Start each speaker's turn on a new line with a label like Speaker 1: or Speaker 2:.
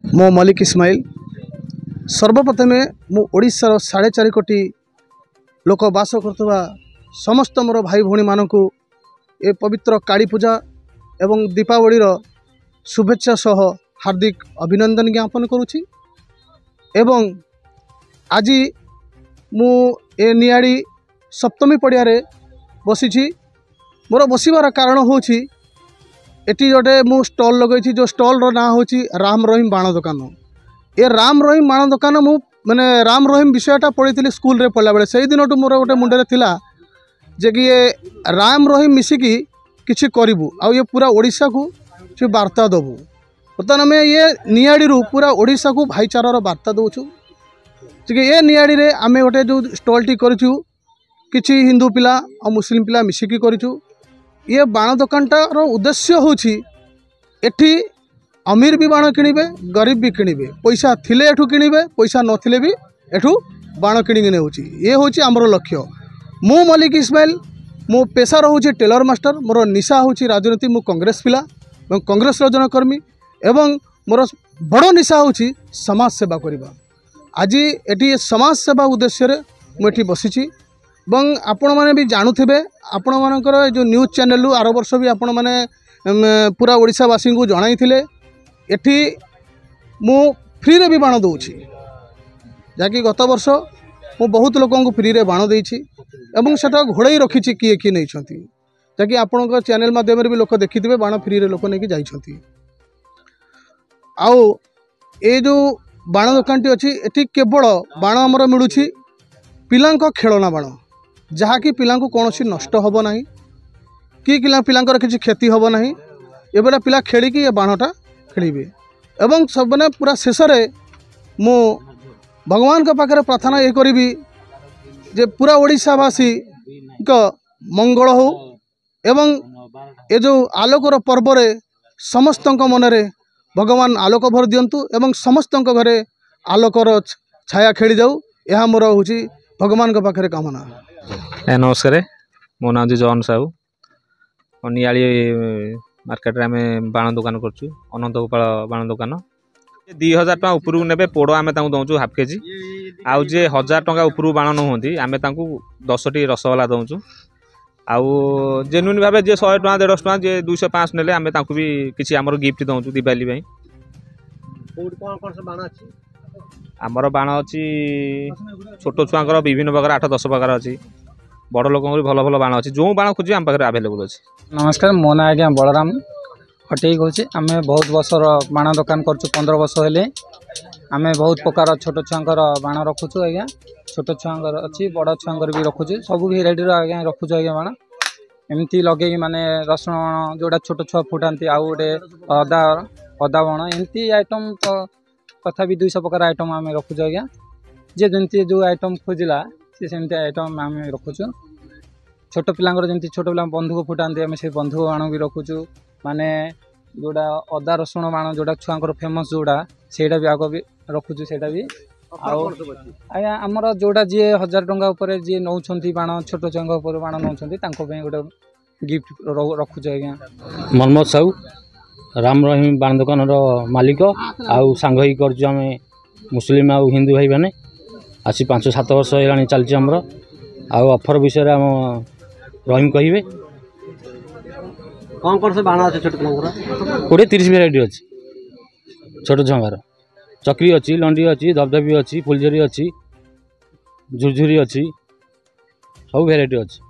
Speaker 1: मो मलिक इस्माइल सर्वप्रथमे मु ओडिशार 4.5 कोटी लोक बास करथबा समस्त मोर भाई भौणी मानकु ए पवित्र काली पूजा एवं दीपावली शुभेच्छा सह हार्दिक अभिनंदन ज्ञापन करुछि। एवं आज मु ए नियाड़ी सप्तमी पड़िया बसी मोर बसबार कारण होछि एटी गोटे मु स्टॉल लगई जो स्टॉल रो ना होछि राम रहीम बाण दुकान। ए राम रहीम बाण दुकान मु माने राम रहीम विषयटा पढ़ी स्कूल रे पढ़ला बेले से दिन मोर गोटे मुंडे थिला जे कि ये राम रहीम मिसिकी किछि करिवु आ ये पूरा ओडिशा को से वार्ता दबु। बर्तमान आम ये नियाड़ी पूरा ओडिशा को भाईचारार वार्ता दौचु जे ये नियाड़ी रे आम गोटे जो स्टॉल टी करूँ किछि हिंदू पिला और मुस्लिम पिला मिसिकी करूँ। ये बाण दुकानटार उद्देश्य होछि एठी अमीर भी बाण किणवे गरीब भी किणवे पैसा थिले एठू किणवे पैसा नथिले भी एठू बाण किणिक नेउछि। ये होछि हमर लक्ष्य। मु मलिक इस्माइल मो पेशा रोचे टेलर मास्टर मोर निशा होछि राजनीति मु कांग्रेस पिला और कांग्रेस जन कर्मी एवं मोर बड़ निशा होछि समाज सेवा करबा। आज एटी समाज सेवा उद्देश्य रे मुझे बसी आपण मैंने भी जानुथे आपण मानकर जो न्यूज चैनल आर वर्ष भी आपण मैंने पूरा ओडिशावासी को जनाई एठी मु फ्री रे भी बाण दौची जहाँकि गत वर्ष मु बहुत लोक फ्री रे बाण देइछि एवं सेटा घोड़ाई रखी किए किए नहीं जहाँकि आपण चैनल माध्यम भी लोक देखिथे बाण फ्री रे लोक नहीं जाइछंती। आउ ए जो बाण दुकान टी अच्छी एठी केवल बाण आमर मिलूछि पिलांको खेलना बाण जहाँकि पिलांको कौनसी नष्ट होब नाही कि पिलांकर किसी क्षति होब नाही। एबेला पिला खेलिकी ये बाणटा खेलिबे एवं सब ने पूरा शेष रे मु भगवान के पाखरे प्रार्थना ये करी जे पूरा ओडिशावासी को मंगल हो एवं ये जो आलोकर पर्व रे समस्त मनरे भगवान आलोक भर दियंतु एवं समस्त घरे आलोकर छाया खेली जाऊ यह मोर होची भगवान के पाखरे कामना।
Speaker 2: नमस्कार मो नाम जॉन साहू नियाली मार्केट रे आमे बाण दुकान करछु अनंत गोपाल बाण दुकान 2000 टका उपरु नेबे पोड़ आमे तांकु दउछु हाफ केजी आउ जे 1000 टका उपरु बाण न होंती आमे तांकु 10 टी रसगोला दउछु आउ जेन्युइन भाबे जे 100 टका 150 टका जे 200 500 नेले आमे तांकु भी किछि हमर गिफ्ट दउछु दिवाली भाई।
Speaker 1: कोन कोन से बाण अछि
Speaker 2: आमर बाण अच्छी छोट छुआर विभिन्न प्रकार 8-10 प्रकार अच्छी बड़ लोक भल भल बाण अच्छी जो बाण खोज आम पाखे आवेलेबल अच्छी।
Speaker 3: नमस्कार मो ना आज्ञा बलराम हटेई कहे आम बहुत वर्षर बाण दुकान कर 15 वर्ष हेले आम बहुत प्रकार छोट छुआर बाण रखुचु आज्ञा छोट छुआर अच्छी बड़ छुआर भी रखुचे सब भेराइटर आज्ञा रखुचु आज्ञा बाण एमती लगे माने रसुण बाण जोटा छोट छुआ फुटाती आउ गोटे अदा अदा बाण एमती आइटम तथा 200 प्रकार आइटम आम रखुचु आज्ञा जे जमी जो आइटम खोजिला सी सेमती आइटम आम रखुचु। छोट पिलांकर जमी छोट पिला बंधुक फुटाती आम से बंधुक बाण भी रखुचु माने जोड़ा अदा रसुण बाण जोड़ा छुआंकर फेमस जोड़ा सेटा भी आग भी रखुचु सेटा भी आज्ञा आमर जोड़ा जी 1000 टंका उपरे जी नौछंती बाण छोट छुआंक उपर बाण नौछंती तांको पे गोटे गिफ्ट रखुचु आज्ञा।
Speaker 4: मनमोहन साहू राम रहीम बाण दुकान मालिक आउ सांग ही कर मुस्लिम आउ हिंदू भाई मैंने आसी 5-7 वर्ष है चलती आमर आउ ऑफर विषय आम रहीम कहे
Speaker 1: कौन कौन से बाण अच्छे छोट
Speaker 4: 20-30 भेराइटी अच्छी छोट छुआर चक्री अच्छी लंडी अच्छी धबधबी अच्छी फुलझरी अच्छी झुरझुरी अच्छी सब भेराइटी अच्छी।